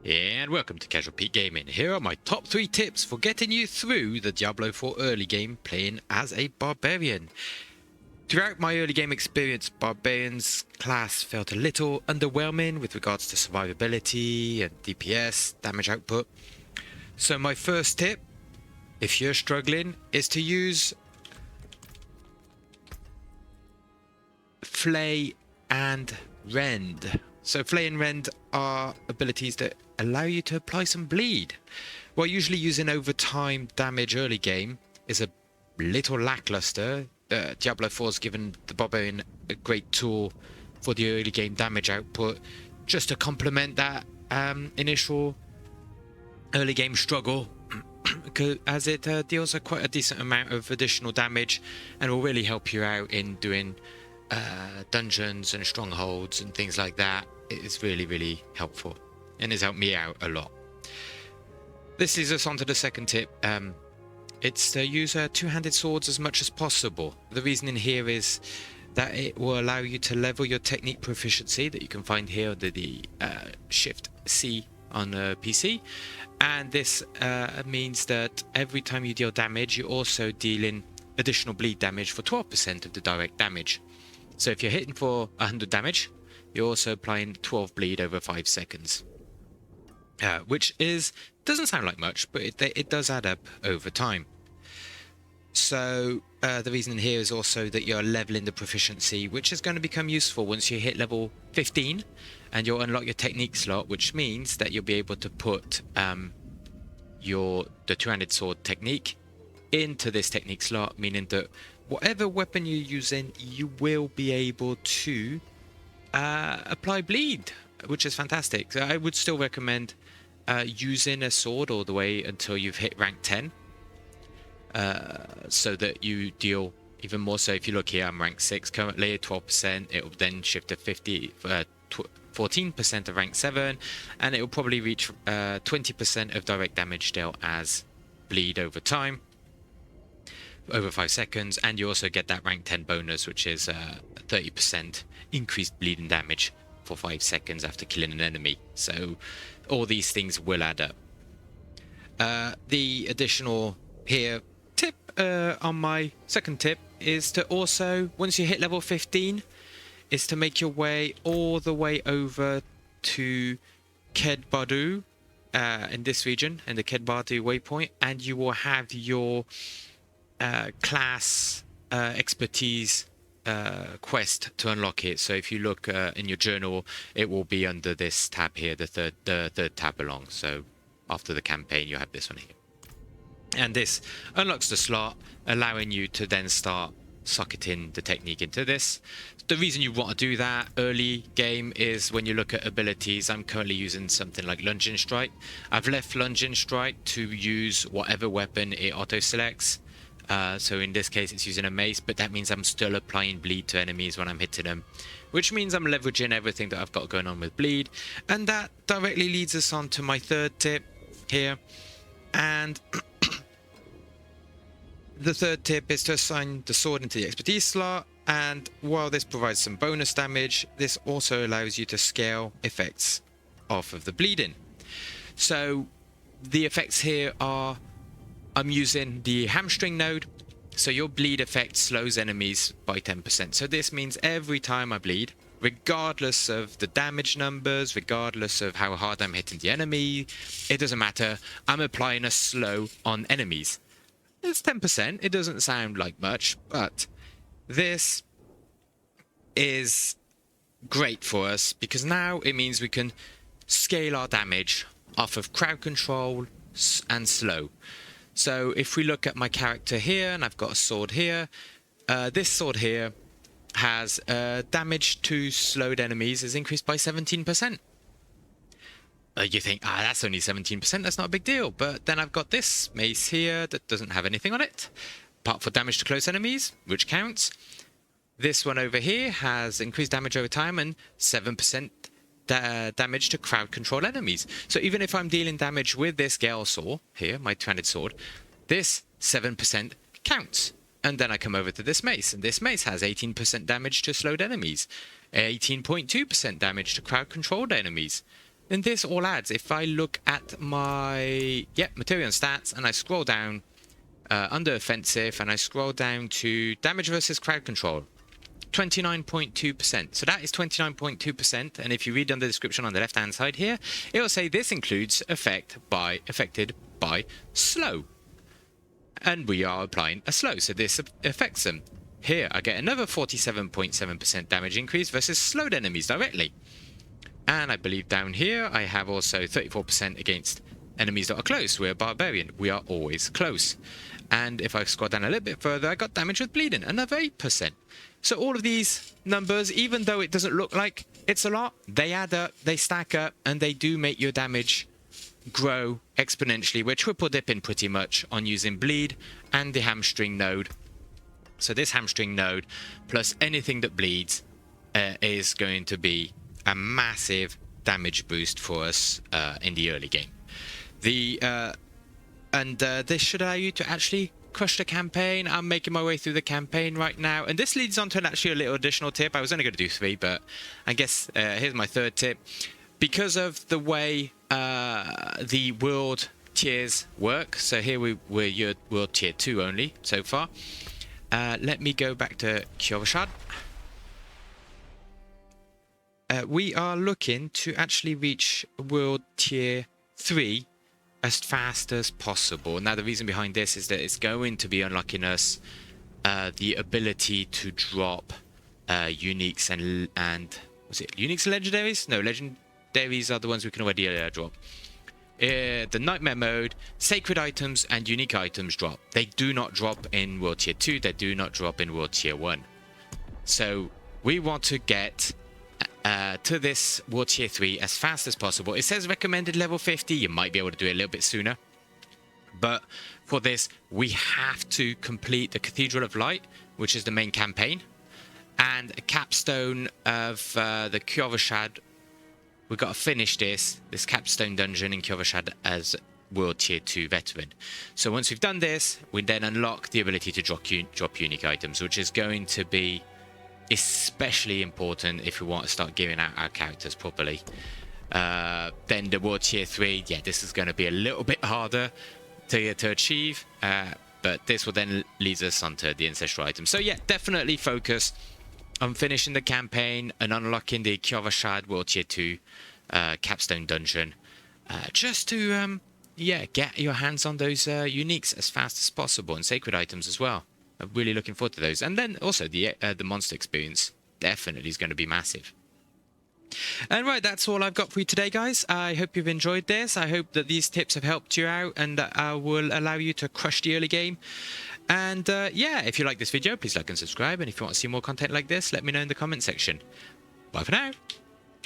And welcome to CasualPeteGaming. Here are my top 3 tips for getting you through the Diablo 4 early game playing as a Barbarian. Throughout my early game experience, Barbarians class felt a little underwhelming with regards to survivability and DPS, damage output. So my first tip, if you're struggling, is to use Flay and Rend. So Flay and Rend are abilities that allow you to apply some bleed. While usually using overtime damage early game is a little lackluster, Diablo 4 has given the Barbarian a great tool for the early game damage output, just to complement that initial early game struggle, as it deals quite a decent amount of additional damage and will really help you out in doing dungeons and strongholds and things like that. It is really helpful and has helped me out a lot. This leads us on to the second tip. It's to use two-handed swords as much as possible. The reasoning here is that it will allow you to level your technique proficiency that you can find here under the Shift C on the PC, and this means that every time you deal damage, you're also dealing additional bleed damage for 12% of the direct damage. So if you're hitting for 100 damage, you're also applying 12 bleed over 5 seconds. Which doesn't sound like much, but it does add up over time. So the reason here is also that you're leveling the proficiency, which is going to become useful once you hit level 15, and you'll unlock your technique slot, which means that you'll be able to put the two-handed sword technique into this technique slot, meaning that whatever weapon you're using, you will be able to apply bleed, which is fantastic. So I would still recommend using a sword all the way until you've hit rank 10, so that you deal even more. So if you look here, I'm rank 6 currently, 12%. It will then shift to 14% of rank 7, and it will probably reach 20% of direct damage dealt as bleed over time, over 5 seconds. And you also get that rank 10 bonus, which is 30% increased bleeding damage for 5 seconds after killing an enemy. So all these things will add up. The additional here tip on my second tip is to also, once you hit level 15, is to make your way all the way over to Kedbardu in this region, in the Kedbardu waypoint, and you will have your class expertise quest to unlock it. So if you look in your journal, it will be under this tab here, the third tab along. So after the campaign, you have this one here, and this unlocks the slot, allowing you to then start socketing the technique into this. The reason you want to do that early game is when you look at abilities. I'm currently using something like Lunging Strike. I've left Lunging Strike to use whatever weapon it auto selects. So in this case it's using a mace, but that means I'm still applying bleed to enemies when I'm hitting them, which means I'm leveraging everything that I've got going on with bleed. And that directly leads us on to my third tip here, and the third tip is to assign the sword into the expertise slot. And while this provides some bonus damage, this also allows you to scale effects off of the bleeding. So the effects here are, I'm using the hamstring node, so your bleed effect slows enemies by 10%. So this means every time I bleed, regardless of the damage numbers, regardless of how hard I'm hitting the enemy, it doesn't matter, I'm applying a slow on enemies. It's 10%, it doesn't sound like much, but this is great for us because now it means we can scale our damage off of crowd control and slow. So if we look at my character here, and I've got a sword here, this sword here has damage to slowed enemies is increased by 17%. You think, that's only 17%, that's not a big deal. But then I've got this mace here that doesn't have anything on it, apart for damage to close enemies, which counts. This one over here has increased damage over time and 7% damage to crowd control enemies. So even if I'm dealing damage with this Gale Saw here, my two-handed sword, this 7% counts. And then I come over to this mace, and this mace has 18% damage to slowed enemies, 18.2% damage to crowd controlled enemies. then this all adds. If I look at my material and stats, and I scroll down under offensive, and I scroll down to damage versus crowd control, 29.2%. So that is 29.2%. And if you read on the description on the left hand side here, it will say this includes affected by slow. And we are applying a slow, so this affects them. Here I get another 47.7% damage increase versus slowed enemies directly. And I believe down here I have also 34% against enemies that are close. We're Barbarian. We are always close. And if I scroll down a little bit further, I got damage with bleeding, another 8%. So all of these numbers, even though it doesn't look like it's a lot, they add up, they stack up, and they do make your damage grow exponentially. We're triple dipping pretty much on using bleed and the hamstring node. So this hamstring node plus anything that bleeds is going to be a massive damage boost for us in the early game. This should allow you to actually crush the campaign. I'm making my way through the campaign right now, and this leads on to a little additional tip. I was only going to do 3, but I guess here's my 3rd tip. Because of the way the world tiers work, so here we're world tier 2 only so far. Let me go back to Kjolvashad. We are looking to actually reach world tier 3 as fast as possible. Now the reason behind this is that it's going to be unlocking us the ability to drop uniques and was it uniques and legendaries? No, legendaries are the ones we can already drop. The nightmare mode, sacred items and unique items drop. They do not drop in world tier 2, they do not drop in world tier 1. So we want to get to this world tier 3 as fast as possible. It says recommended level 50. You might be able to do it a little bit sooner, but for this we have to complete the Cathedral of Light, which is the main campaign, and a capstone of the Kjolvashad. We've got to finish this capstone dungeon in Kjolvashad as world tier 2 veteran. So once we've done this, we then unlock the ability to drop unique items, which is going to be especially important if we want to start giving out our characters properly. Then the world tier 3, this is going to be a little bit harder to achieve, but this will then lead us onto the ancestral items. So definitely focus on finishing the campaign and unlocking the Kjolvashad world tier 2 capstone dungeon, just to get your hands on those uniques as fast as possible, and sacred items as well. I'm really looking forward to those. And then also the monster experience definitely is going to be massive. And right, that's all I've got for you today, guys. I hope you've enjoyed this. I hope that these tips have helped you out and that will allow you to crush the early game. And if you like this video, please like and subscribe. And if you want to see more content like this, let me know in the comment section. Bye for now.